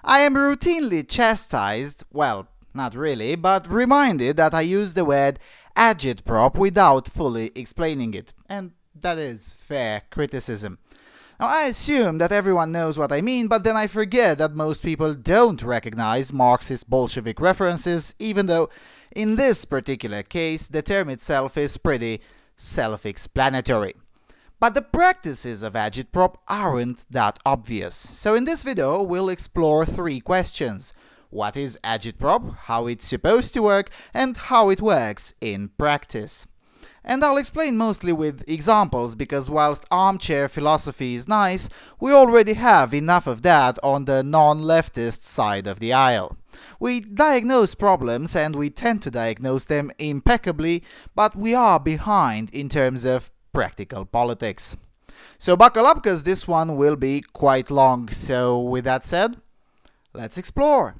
I am routinely chastised, well, not really, but reminded that I use the word agitprop without fully explaining it, and that is fair criticism. Now, I assume that everyone knows what I mean, but then I forget that most people don't recognize Marxist Bolshevik references, even though, in this particular case, the term itself is pretty self-explanatory. But the practices of agitprop aren't that obvious. So in this video, we'll explore 3 questions. What is agitprop, how it's supposed to work, and how it works in practice. And I'll explain mostly with examples because whilst armchair philosophy is nice, we already have enough of that on the non-leftist side of the aisle. We diagnose problems and we tend to diagnose them impeccably, but we are behind in terms of practical politics. So buckle up because this one will be quite long. So with that said, let's explore.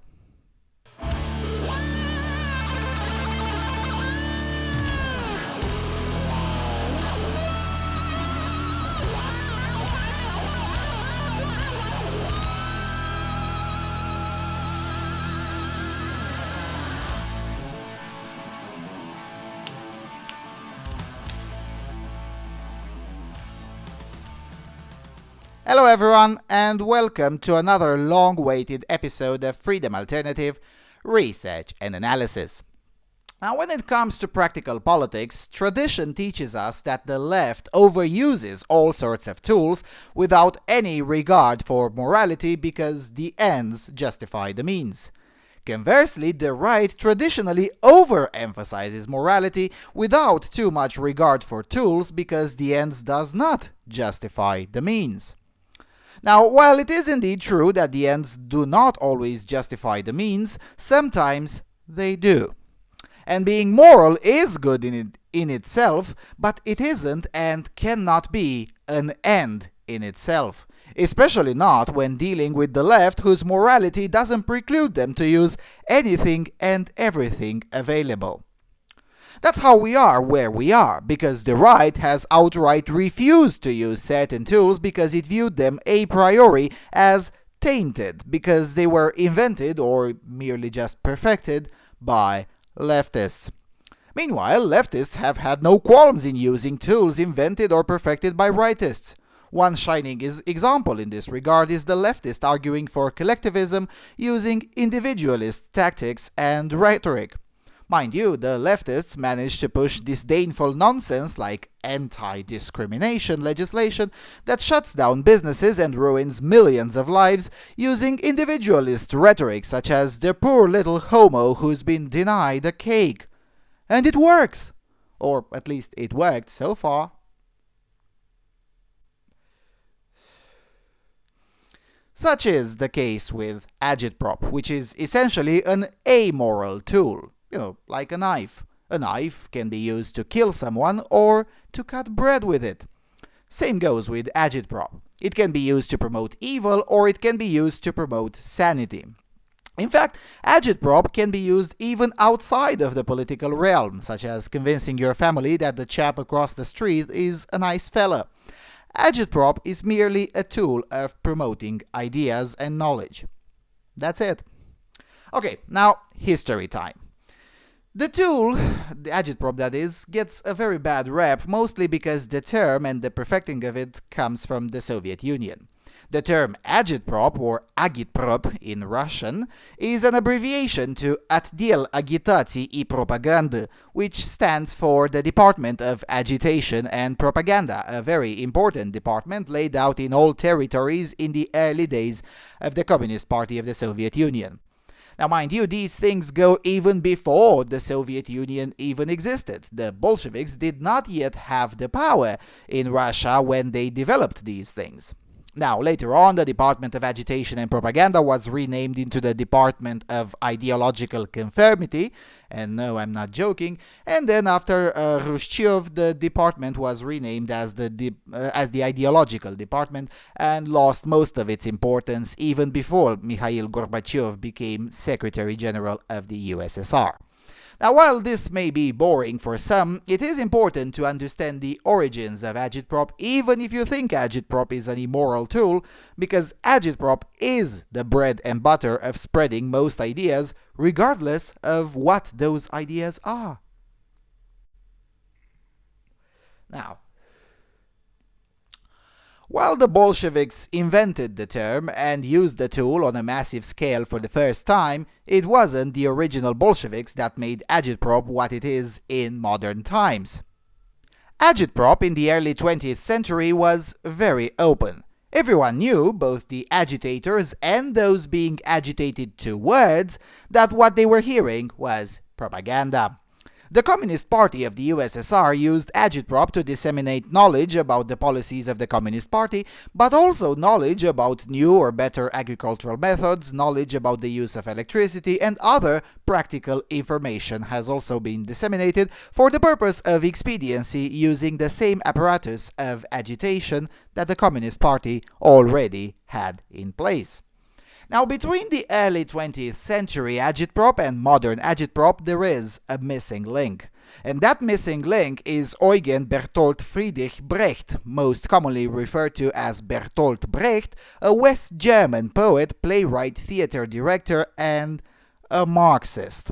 Hello everyone, and welcome to another long-awaited episode of Freedom Alternative Research and Analysis. Now, when it comes to practical politics, tradition teaches us that the left overuses all sorts of tools without any regard for morality because the ends justify the means. Conversely, the right traditionally overemphasizes morality without too much regard for tools because the ends does not justify the means. Now, while it is indeed true that the ends do not always justify the means, sometimes they do. And being moral is good in itself, but it isn't and cannot be an end in itself. Especially not when dealing with the left, whose morality doesn't preclude them to use anything and everything available. That's how we are where we are, because the right has outright refused to use certain tools because it viewed them a priori as tainted, because they were invented or merely just perfected by leftists. Meanwhile, leftists have had no qualms in using tools invented or perfected by rightists. One shining example in this regard is the leftist arguing for collectivism using individualist tactics and rhetoric. Mind you, the leftists managed to push disdainful nonsense like anti-discrimination legislation that shuts down businesses and ruins millions of lives using individualist rhetoric such as the poor little homo who's been denied a cake. And it works! Or at least it worked so far. Such is the case with agitprop, which is essentially an amoral tool. Like a knife. A knife can be used to kill someone or to cut bread with it. Same goes with agitprop. It can be used to promote evil or it can be used to promote sanity. In fact, agitprop can be used even outside of the political realm, such as convincing your family that the chap across the street is a nice fella. Agitprop is merely a tool of promoting ideas and knowledge. That's it. Okay, now history time. The tool, the agitprop that is, gets a very bad rep mostly because the term and the perfecting of it comes from the Soviet Union. The term agitprop or agitprop in Russian is an abbreviation to Отдел агитации и пропаганды, which stands for the Department of Agitation and Propaganda, a very important department laid out in all territories in the early days of the Communist Party of the Soviet Union. Now, mind you, these things go even before the Soviet Union even existed. The Bolsheviks did not yet have the power in Russia when they developed these things. Now, later on, the Department of Agitation and Propaganda was renamed into the Department of Ideological Conformity, and no, I'm not joking, and then after Khrushchev, the department was renamed as the Ideological Department and lost most of its importance even before Mikhail Gorbachev became Secretary General of the USSR. Now, while this may be boring for some, it is important to understand the origins of Agitprop, even if you think Agitprop is an immoral tool, because Agitprop is the bread and butter of spreading most ideas, regardless of what those ideas are. Now, while the Bolsheviks invented the term and used the tool on a massive scale for the first time, it wasn't the original Bolsheviks that made Agitprop what it is in modern times. Agitprop in the early 20th century was very open. Everyone knew, both the agitators and those being agitated towards, that what they were hearing was propaganda. The Communist Party of the USSR used Agitprop to disseminate knowledge about the policies of the Communist Party, but also knowledge about new or better agricultural methods, knowledge about the use of electricity, and other practical information has also been disseminated for the purpose of expediency using the same apparatus of agitation that the Communist Party already had in place. Now, between the early 20th century Agitprop and modern Agitprop, there is a missing link. And that missing link is Eugen Bertolt Friedrich Brecht, most commonly referred to as Bertolt Brecht, a West German poet, playwright, theater director, and a Marxist.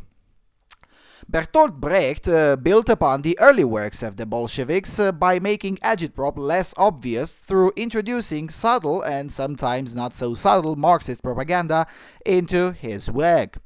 Bertolt Brecht built upon the early works of the Bolsheviks by making Agitprop less obvious through introducing subtle and sometimes not so subtle Marxist propaganda into his work.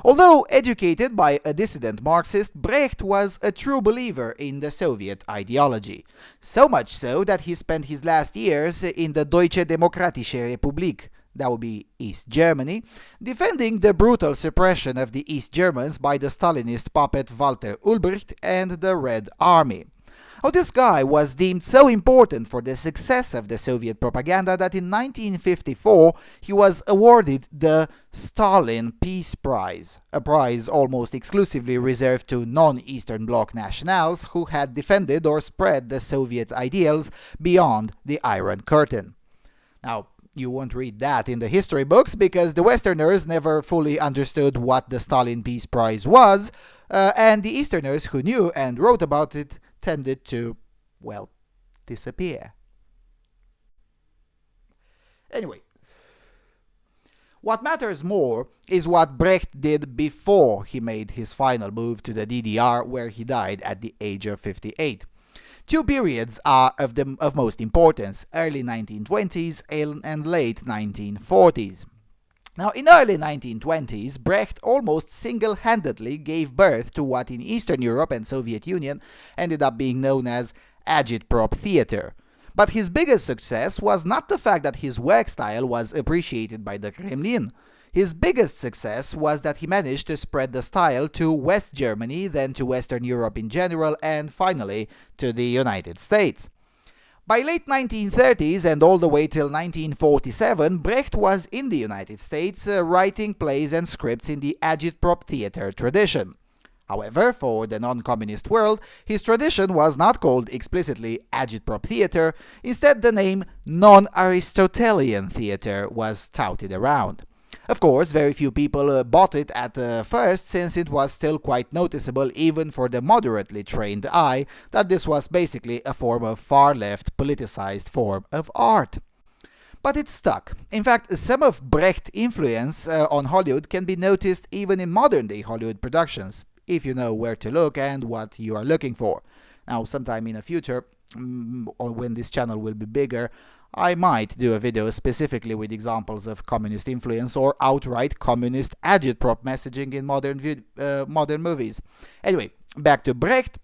Although educated by a dissident Marxist, Brecht was a true believer in the Soviet ideology. So much so that he spent his last years in the Deutsche Demokratische Republik, that would be East Germany, defending the brutal suppression of the East Germans by the Stalinist puppet Walter Ulbricht and the Red Army. Now, this guy was deemed so important for the success of the Soviet propaganda that in 1954 he was awarded the Stalin Peace Prize, a prize almost exclusively reserved to non-Eastern Bloc nationals who had defended or spread the Soviet ideals beyond the Iron Curtain. Now, you won't read that in the history books because the Westerners never fully understood what the Stalin Peace Prize was, and the Easterners who knew and wrote about it tended to, well, disappear. Anyway, what matters more is what Brecht did before he made his final move to the DDR, where he died at the age of 58. Two periods are of most importance, early 1920s and late 1940s. Now, in early 1920s, Brecht almost single-handedly gave birth to what in Eastern Europe and Soviet Union ended up being known as Agitprop theater. But his biggest success was not the fact that his work style was appreciated by the Kremlin. His biggest success was that he managed to spread the style to West Germany, then to Western Europe in general, and finally to the United States. By late 1930s and all the way till 1947, Brecht was in the United States writing plays and scripts in the Agitprop theater tradition. However, for the non-communist world, his tradition was not called explicitly Agitprop theater. Instead, the name non-Aristotelian theater was touted around. Of course, very few people bought it at first, since it was still quite noticeable even for the moderately trained eye that this was basically a form of far-left politicized form of art. But it stuck. In fact, some of Brecht's influence on Hollywood can be noticed even in modern-day Hollywood productions, if you know where to look and what you are looking for. Now, sometime in the future, or when this channel will be bigger, I might do a video specifically with examples of communist influence or outright communist agitprop messaging in modern movies. Anyway, back to Brecht.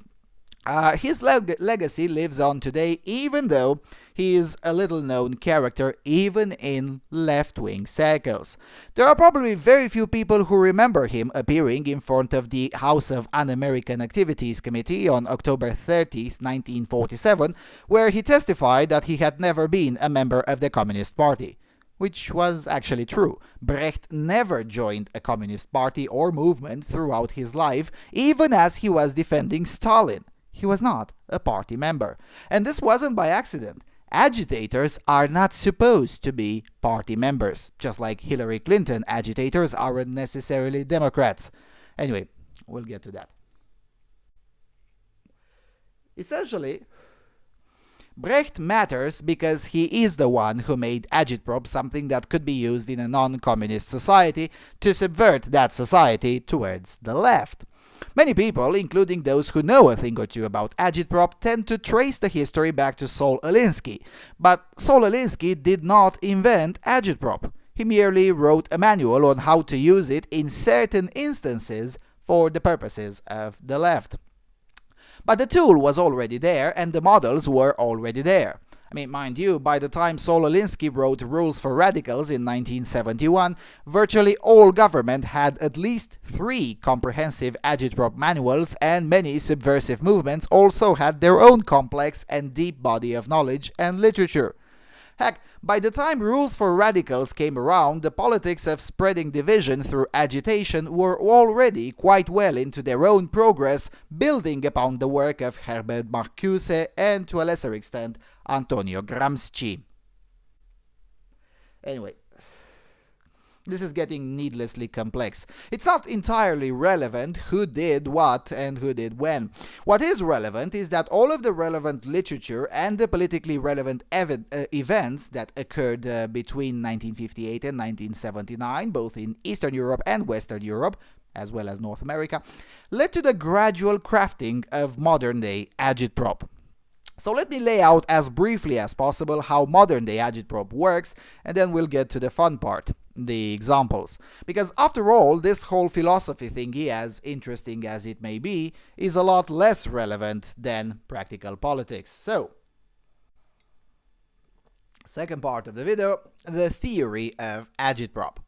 His legacy lives on today, even though he is a little-known character even in left-wing circles. There are probably very few people who remember him appearing in front of the House of Un-American Activities Committee on October 30, 1947, where he testified that he had never been a member of the Communist Party. Which was actually true. Brecht never joined a communist party or movement throughout his life, even as he was defending Stalin. He was not a party member. And this wasn't by accident. Agitators are not supposed to be party members, just like Hillary Clinton agitators aren't necessarily Democrats. Anyway, we'll get to that. Essentially, Brecht matters because he is the one who made agitprop something that could be used in a non-communist society to subvert that society towards the left. Many people, including those who know a thing or two about agitprop, tend to trace the history back to Saul Alinsky, but Saul Alinsky did not invent agitprop. He merely wrote a manual on how to use it in certain instances for the purposes of the left. But the tool was already there and the models were already there. I mean, mind you, by the time Saul Alinsky wrote Rules for Radicals in 1971, virtually all government had at least 3 comprehensive agitprop manuals, and many subversive movements also had their own complex and deep body of knowledge and literature. Heck, by the time Rules for Radicals came around, the politics of spreading division through agitation were already quite well into their own progress, building upon the work of Herbert Marcuse and, to a lesser extent, Antonio Gramsci. Anyway, this is getting needlessly complex. It's not entirely relevant who did what and who did when. What is relevant is that all of the relevant literature and the politically relevant events that occurred between 1958 and 1979, both in Eastern Europe and Western Europe, as well as North America, led to the gradual crafting of modern-day agitprop. So let me lay out as briefly as possible how modern-day agitprop works, and then we'll get to the fun part, the examples. Because after all, this whole philosophy thingy, as interesting as it may be, is a lot less relevant than practical politics. So, second part of the video, the theory of agitprop.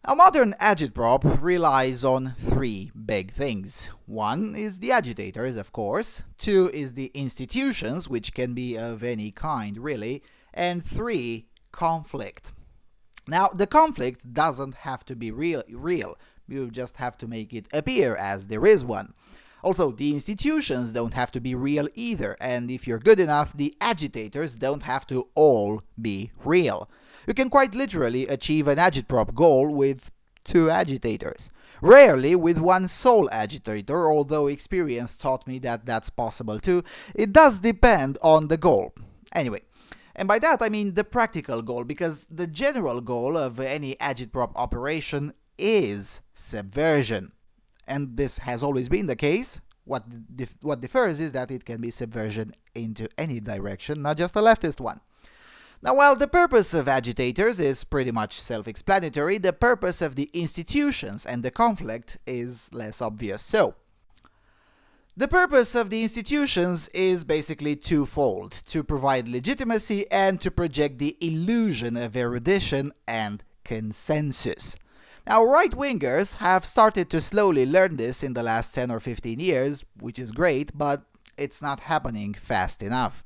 Now, modern agitprop relies on 3 big things. 1 is the agitators, of course. 2 is the institutions, which can be of any kind, really. And 3, conflict. Now, the conflict doesn't have to be real. You just have to make it appear as there is one. Also, the institutions don't have to be real either, and if you're good enough, the agitators don't have to all be real. You can quite literally achieve an agitprop goal with 2 agitators. Rarely with one sole agitator, although experience taught me that that's possible too. It does depend on the goal. Anyway, and by that I mean the practical goal, because the general goal of any agitprop operation is subversion. And this has always been the case. What differs is that it can be subversion into any direction, not just a leftist one. Now, while the purpose of agitators is pretty much self-explanatory, the purpose of the institutions and the conflict is less obvious. So, the purpose of the institutions is basically twofold: to provide legitimacy and to project the illusion of erudition and consensus. Now, right-wingers have started to slowly learn this in the last 10 or 15 years, which is great, but it's not happening fast enough.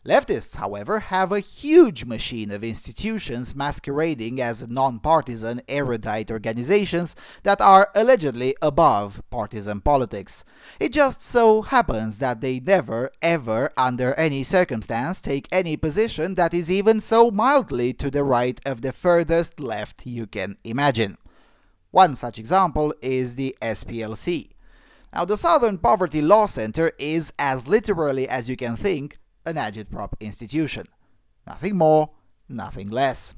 Leftists, however, have a huge machine of institutions masquerading as non-partisan, erudite organizations that are allegedly above partisan politics. It just so happens that they never, ever, under any circumstance, take any position that is even so mildly to the right of the furthest left you can imagine. One such example is the SPLC. Now, the Southern Poverty Law Center is, as literally as you can think, an agitprop institution. Nothing more, nothing less.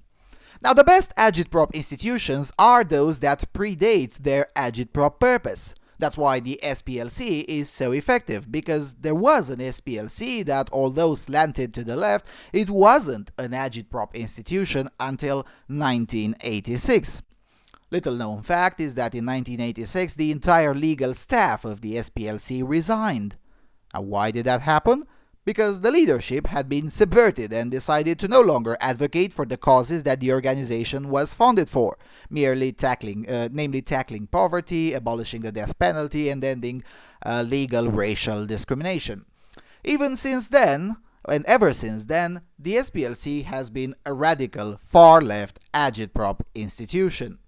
Now, the best agitprop institutions are those that predate their agitprop purpose. That's why the SPLC is so effective, because there was an SPLC that, although slanted to the left, it wasn't an agitprop institution until 1986. Little known fact is that in 1986 the entire legal staff of the SPLC resigned. Now, why did that happen? Because the leadership had been subverted and decided to no longer advocate for the causes that the organization was founded for, namely tackling poverty, abolishing the death penalty, and ending legal racial discrimination. Even since then, and ever since then, the SPLC has been a radical, far-left agitprop institution.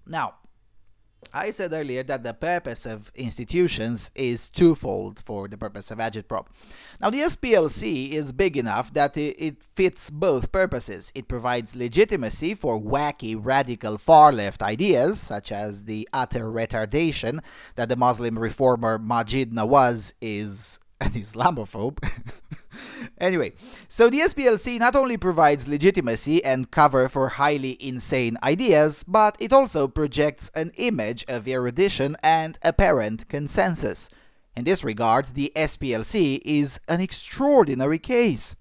Now, I said earlier that the purpose of institutions is twofold for the purpose of Agitprop. Now, the SPLC is big enough that it fits both purposes. It provides legitimacy for wacky, radical, far-left ideas, such as the utter retardation that the Muslim reformer Majid Nawaz is an Islamophobe. Anyway, so the SPLC not only provides legitimacy and cover for highly insane ideas, but it also projects an image of erudition and apparent consensus. In this regard, the SPLC is an extraordinary case.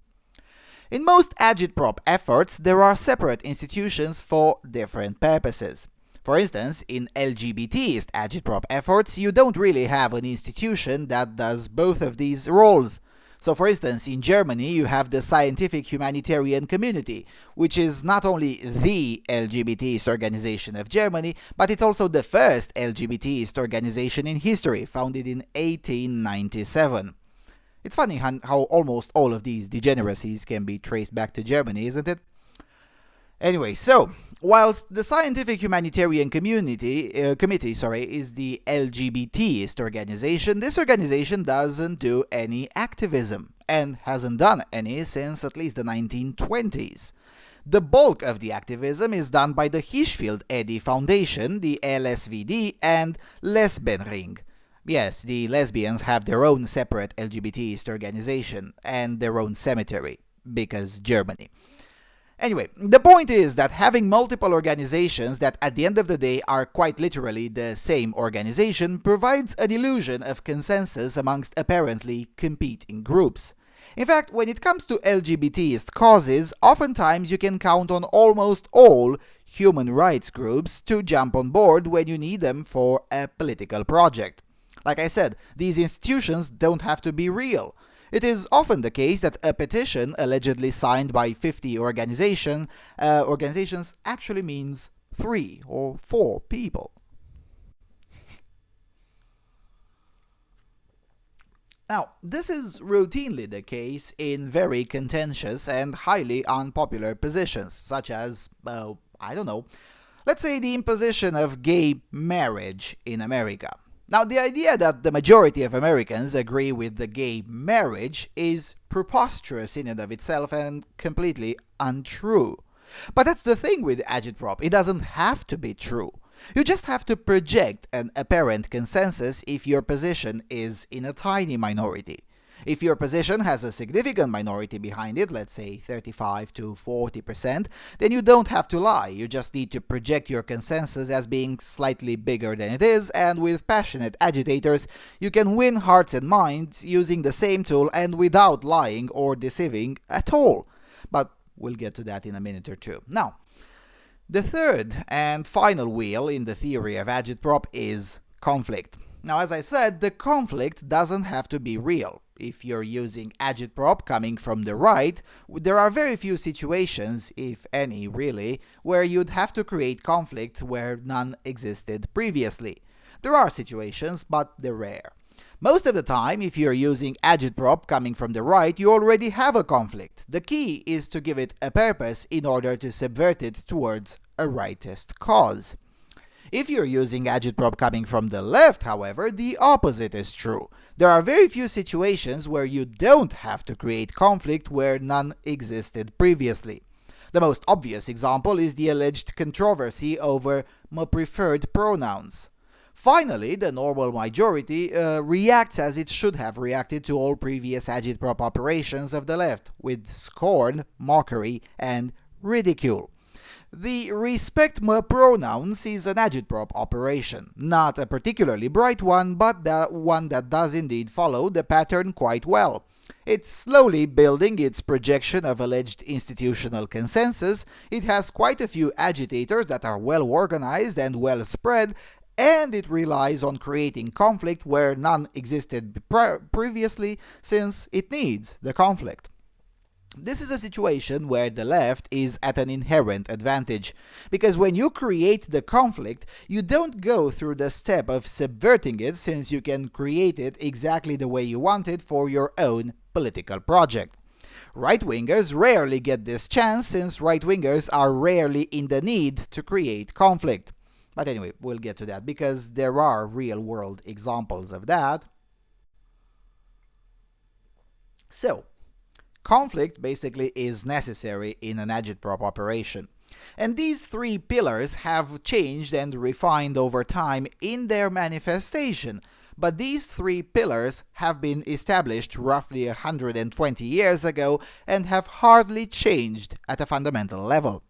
In most Agitprop efforts, there are separate institutions for different purposes. For instance, in LGBTist Agitprop efforts, you don't really have an institution that does both of these roles. So, for instance, in Germany, you have the scientific humanitarian community, which is not only the LGBTist organization of Germany, but it's also the first LGBTist organization in history, founded in 1897. It's funny how almost all of these degeneracies can be traced back to Germany, isn't it? Anyway, so whilst the Scientific Humanitarian Committee is the LGBTist organization, this organization doesn't do any activism and hasn't done any since at least the 1920s. The bulk of the activism is done by the Hirschfeld Eddy Foundation, the LSVD, and Lesbenring. Yes, the lesbians have their own separate LGBTist organization and their own cemetery, because Germany. Anyway, the point is that having multiple organizations that at the end of the day are quite literally the same organization provides an illusion of consensus amongst apparently competing groups. In fact, when it comes to LGBTist causes, oftentimes you can count on almost all human rights groups to jump on board when you need them for a political project. Like I said, these institutions don't have to be real. It is often the case that a petition allegedly signed by 50 organizations actually means 3 or 4 people. Now, this is routinely the case in very contentious and highly unpopular positions, such as, let's say the imposition of gay marriage in America. Now, the idea that the majority of Americans agree with the gay marriage is preposterous in and of itself and completely untrue. But that's the thing with Agitprop, it doesn't have to be true. You just have to project an apparent consensus if your position is in a tiny minority. If your position has a significant minority behind it, let's say 35 to 40%, then you don't have to lie. You just need to project your consensus as being slightly bigger than it is, and with passionate agitators, you can win hearts and minds using the same tool and without lying or deceiving at all. But we'll get to that in a minute or two. Now, the third and final wheel in the theory of Agitprop is conflict. Now, as I said, the conflict doesn't have to be real. If you're using Agitprop coming from the right, there are very few situations, if any really, where you'd have to create conflict where none existed previously. There are situations, but they're rare. Most of the time, if you're using Agitprop coming from the right, you already have a conflict. The key is to give it a purpose in order to subvert it towards a rightist cause. If you're using Agitprop coming from the left, however, the opposite is true. There are very few situations where you don't have to create conflict where none existed previously. The most obvious example is the alleged controversy over preferred pronouns. Finally, the normal majority reacts as it should have reacted to all previous Agitprop operations of the left, with scorn, mockery, and ridicule. The respect pronouns is an Agitprop operation, not a particularly bright one, but one that does indeed follow the pattern quite well. It's slowly building its projection of alleged institutional consensus, it has quite a few agitators that are well organized and well spread, and it relies on creating conflict where none existed previously, since it needs the conflict. This is a situation where the left is at an inherent advantage, because when you create the conflict, you don't go through the step of subverting it, since you can create it exactly the way you want it for your own political project. Right-wingers rarely get this chance, since right-wingers are rarely in the need to create conflict. But anyway, we'll get to that because there are real-world examples of that. So, conflict basically is necessary in an agitprop operation. And these three pillars have changed and refined over time in their manifestation. But these three pillars have been established roughly 120 years ago and have hardly changed at a fundamental level.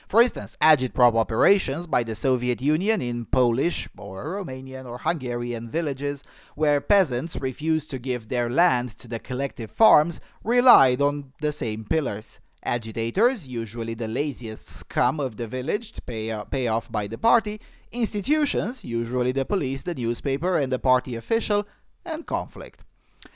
For instance, agitprop operations by the Soviet Union in Polish or Romanian or Hungarian villages where peasants refused to give their land to the collective farms relied on the same pillars. Agitators, usually the laziest scum of the village to pay off by the party, institutions, usually the police, the newspaper, and the party official, and conflict.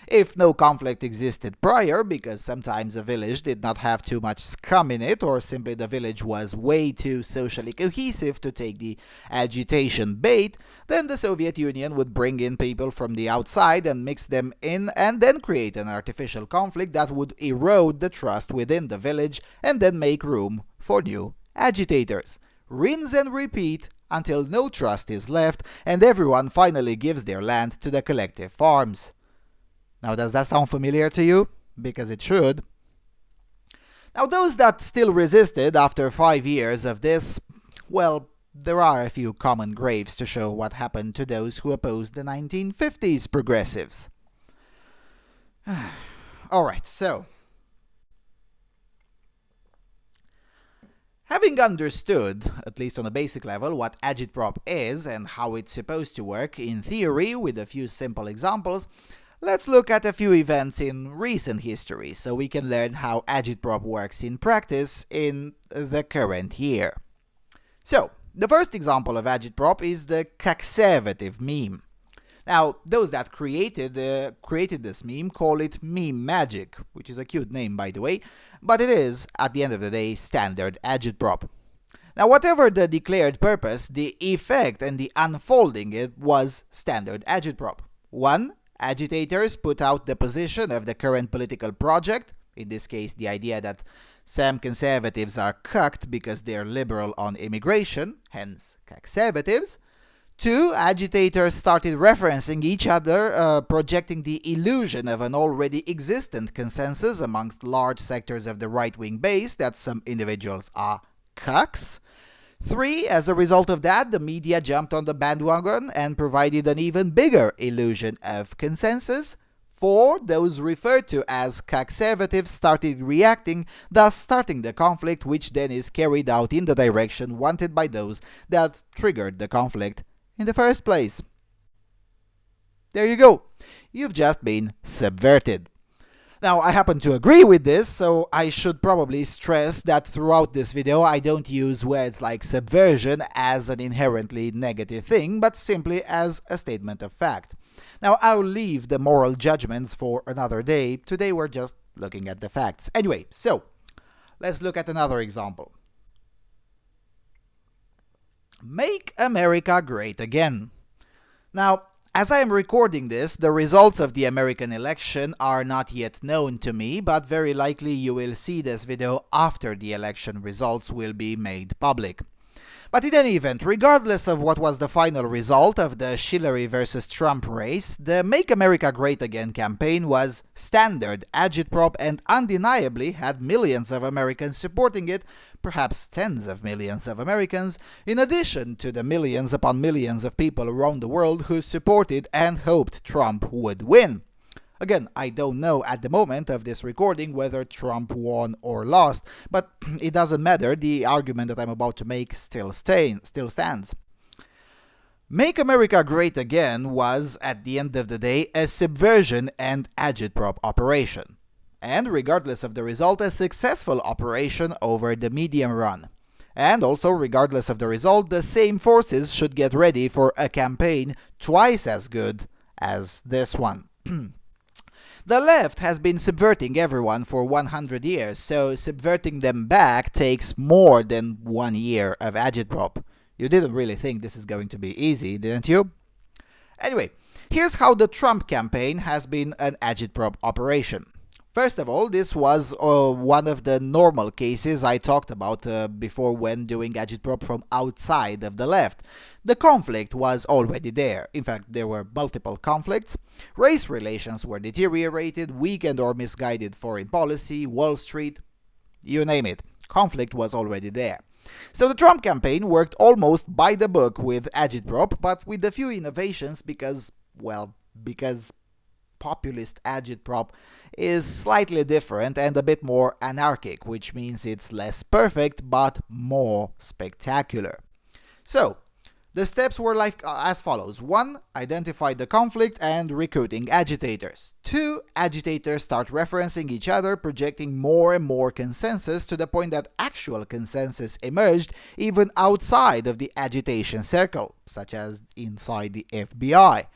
If no conflict existed prior, because sometimes a village did not have too much scum in it, or simply the village was way too socially cohesive to take the agitation bait, then the Soviet Union would bring in people from the outside and mix them in and then create an artificial conflict that would erode the trust within the village and then make room for new agitators. Rinse and repeat until no trust is left and everyone finally gives their land to the collective farms. Now, does that sound familiar to you? Because it should. Now, those that still resisted after 5 years of this, well, there are a few common graves to show what happened to those who opposed the 1950s progressives. Alright, so having understood, at least on a basic level, what agitprop is and how it's supposed to work in theory with a few simple examples, let's look at a few events in recent history so we can learn how agitprop works in practice in the current year. So, the first example of agitprop is the conservative meme. Now, those that created this meme call it meme magic, which is a cute name by the way, but it is, at the end of the day, standard agitprop. Now, whatever the declared purpose, the effect and the unfolding it was standard agitprop. 1. Agitators put out the position of the current political project, in this case the idea that some conservatives are cucked because they're liberal on immigration, hence conservatives. 2. Agitators started referencing each other, projecting the illusion of an already existent consensus amongst large sectors of the right-wing base that some individuals are cucks. 3. As a result of that, the media jumped on the bandwagon and provided an even bigger illusion of consensus. 4. Those referred to as conservatives started reacting, thus starting the conflict, which then is carried out in the direction wanted by those that triggered the conflict in the first place. There you go. You've just been subverted. Now, I happen to agree with this, so I should probably stress that throughout this video I don't use words like subversion as an inherently negative thing, but simply as a statement of fact. Now, I'll leave the moral judgments for another day. Today we're just looking at the facts. Anyway, so let's look at another example. Make America Great Again. Now, as I am recording this, the results of the American election are not yet known to me, but very likely you will see this video after the election results will be made public. But in any event, regardless of what was the final result of the Hillary versus Trump race, the Make America Great Again campaign was standard agitprop and undeniably had millions of Americans supporting it, perhaps tens of millions of Americans, in addition to the millions upon millions of people around the world who supported and hoped Trump would win. Again, I don't know at the moment of this recording whether Trump won or lost, but it doesn't matter, the argument that I'm about to make still stands. Make America Great Again was, at the end of the day, a subversion and agitprop operation. And regardless of the result, a successful operation over the medium run. And also, regardless of the result, the same forces should get ready for a campaign twice as good as this one. The left has been subverting everyone for 100 years, so subverting them back takes more than 1 year of agitprop. You didn't really think this is going to be easy, didn't you? Anyway, here's how the Trump campaign has been an agitprop operation. First of all, this was one of the normal cases I talked about before when doing agitprop from outside of the left. The conflict was already there. In fact, there were multiple conflicts. Race relations were deteriorated, weakened or misguided foreign policy, Wall Street, you name it. Conflict was already there. So the Trump campaign worked almost by the book with agitprop, but with a few innovations because populist agitprop is slightly different and a bit more anarchic, which means it's less perfect but more spectacular. So, the steps were like as follows. 1. Identify the conflict and recruiting agitators. 2. Agitators start referencing each other, projecting more and more consensus to the point that actual consensus emerged even outside of the agitation circle, such as inside the FBI.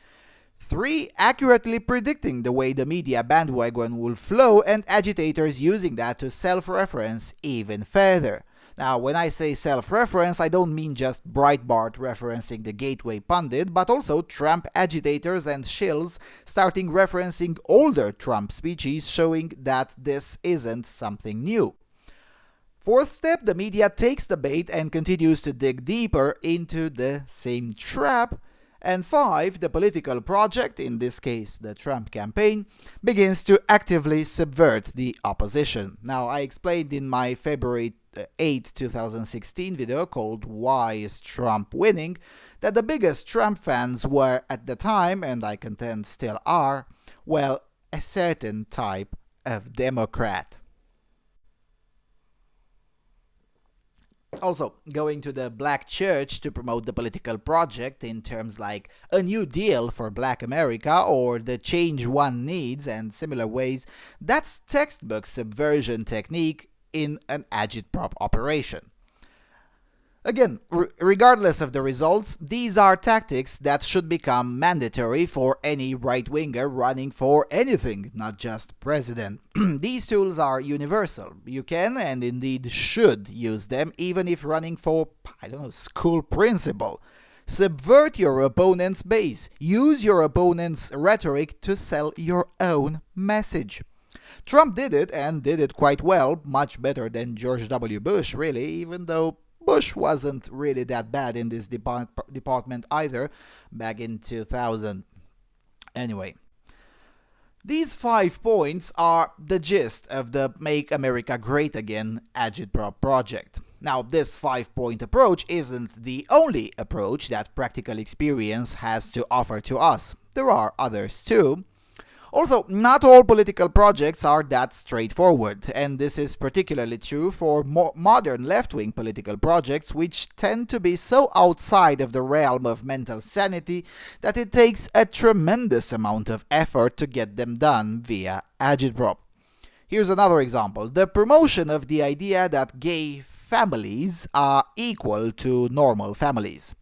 3. Accurately predicting the way the media bandwagon will flow and agitators using that to self-reference even further. Now, when I say self-reference, I don't mean just Breitbart referencing the Gateway Pundit, but also Trump agitators and shills starting referencing older Trump speeches, showing that this isn't something new. 4th step, the media takes the bait and continues to dig deeper into the same trap. And 5, the political project, in this case the Trump campaign, begins to actively subvert the opposition. Now, I explained in my February 8, 2016 video called Why is Trump Winning? That the biggest Trump fans were at the time, and I contend still are, well, a certain type of Democrat. Also, going to the black church to promote the political project in terms like a new deal for black America or the change one needs and similar ways, that's textbook subversion technique in an agitprop operation. Again, regardless of the results, these are tactics that should become mandatory for any right-winger running for anything, not just president. These tools are universal. You can and indeed should use them even if running for, school principal. Subvert your opponent's base. Use your opponent's rhetoric to sell your own message. Trump did it and did it quite well, much better than George W. Bush, really, even though Bush wasn't really that bad in this department either back in 2000. Anyway, these 5 points are the gist of the Make America Great Again agitprop project. Now, this 5-point approach isn't the only approach that practical experience has to offer to us. There are others too. Also, not all political projects are that straightforward, and this is particularly true for modern left-wing political projects, which tend to be so outside of the realm of mental sanity that it takes a tremendous amount of effort to get them done via agitprop. Here's another example: the promotion of the idea that gay families are equal to normal families.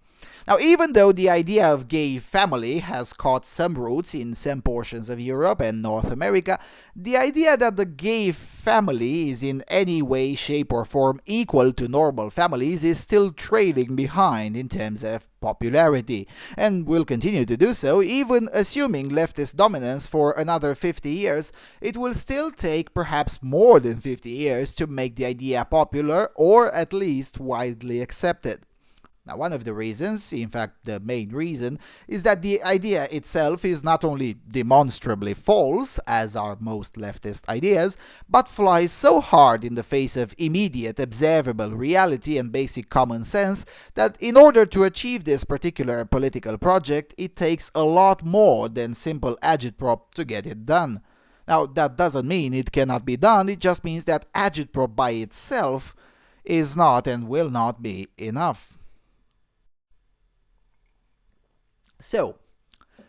Now, even though the idea of gay family has caught some roots in some portions of Europe and North America, the idea that the gay family is in any way, shape or form equal to normal families is still trailing behind in terms of popularity, and will continue to do so. Even assuming leftist dominance for another 50 years, it will still take perhaps more than 50 years to make the idea popular or at least widely accepted. Now, one of the reasons, in fact the main reason, is that the idea itself is not only demonstrably false, as are most leftist ideas, but flies so hard in the face of immediate observable reality and basic common sense that in order to achieve this particular political project, it takes a lot more than simple agitprop to get it done. Now, that doesn't mean it cannot be done, it just means that agitprop by itself is not and will not be enough. So,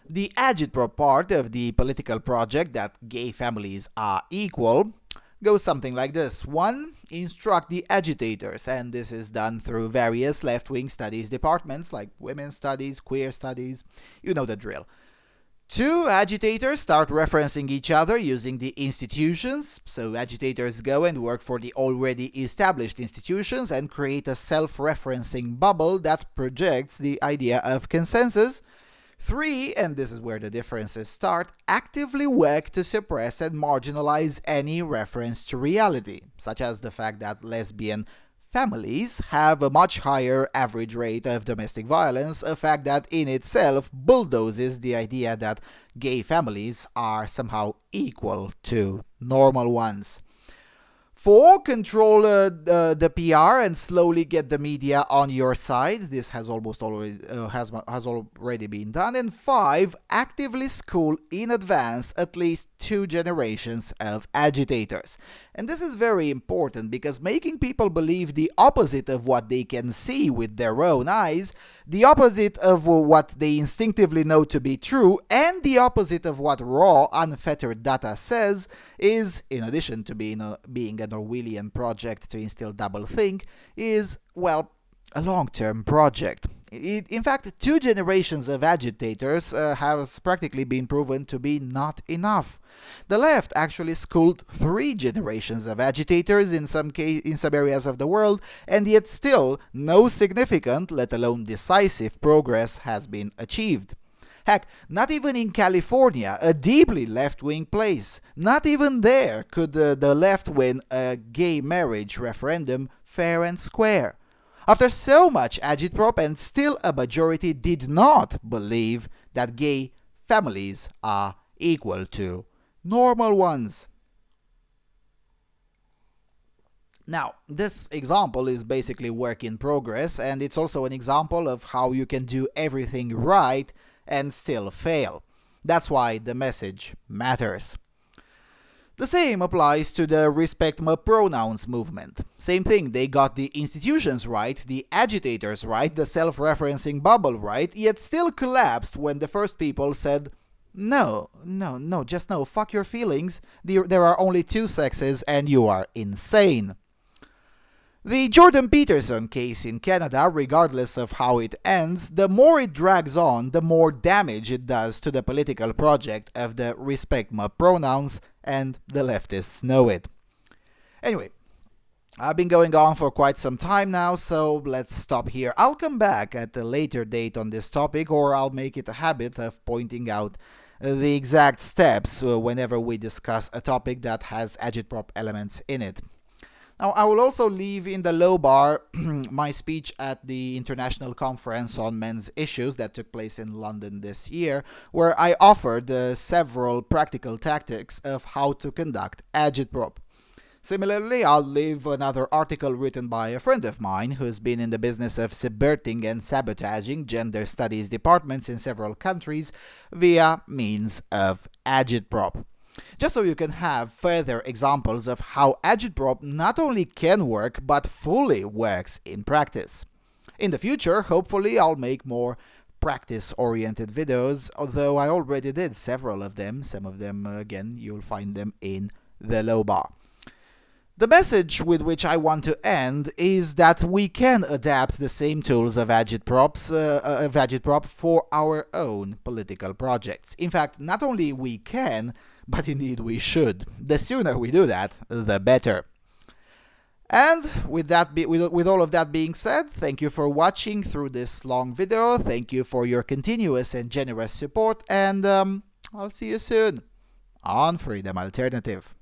the agitprop part of the political project that gay families are equal goes something like this. 1. Instruct the agitators, and this is done through various left-wing studies departments like women's studies, queer studies, you know the drill. 2. Agitators start referencing each other using the institutions, so agitators go and work for the already established institutions and create a self-referencing bubble that projects the idea of consensus. 3, and this is where the differences start, actively work to suppress and marginalize any reference to reality, such as the fact that lesbian families have a much higher average rate of domestic violence, a fact that in itself bulldozes the idea that gay families are somehow equal to normal ones. 4, control the PR and slowly get the media on your side. This has already been done. And 5, actively school in advance at least 2 generations of agitators. And this is very important because making people believe the opposite of what they can see with their own eyes, the opposite of what they instinctively know to be true, and the opposite of what raw, unfettered data says is, in addition to being a Orwellian project to instill doublethink, is, well, a long-term project. In fact, 2 generations of agitators has practically been proven to be not enough. The left actually schooled 3 generations of agitators in some areas of the world, and yet still no significant, let alone decisive, progress has been achieved. Heck, not even in California, a deeply left-wing place, not even there could the left win a gay marriage referendum fair and square. After so much agitprop, and still a majority did not believe that gay families are equal to normal ones. Now, this example is basically work in progress, and it's also an example of how you can do everything right and still fail. That's why the message matters. The same applies to the respect my pronouns movement. Same thing, they got the institutions right, the agitators right, the self-referencing bubble right, yet still collapsed when the first people said, no, just no, fuck your feelings, there are only 2 sexes and you are insane. The Jordan Peterson case in Canada, regardless of how it ends, the more it drags on, the more damage it does to the political project of the respect my pronouns, and the leftists know it. Anyway, I've been going on for quite some time now, so let's stop here. I'll come back at a later date on this topic, or I'll make it a habit of pointing out the exact steps whenever we discuss a topic that has agitprop elements in it. Now, I will also leave in the low bar my speech at the International Conference on Men's Issues that took place in London this year, where I offered several practical tactics of how to conduct agitprop. Similarly, I'll leave another article written by a friend of mine who's been in the business of subverting and sabotaging gender studies departments in several countries via means of agitprop. Just so you can have further examples of how agitprop not only can work, but fully works in practice. In the future, hopefully, I'll make more practice-oriented videos, although I already did several of them. Some of them, again, you'll find them in the low bar. The message with which I want to end is that we can adapt the same tools of agitprop for our own political projects. In fact, not only we can, but indeed we should. The sooner we do that, the better. And with all of that being said, thank you for watching through this long video. Thank you for your continuous and generous support, and I'll see you soon on Freedom Alternative.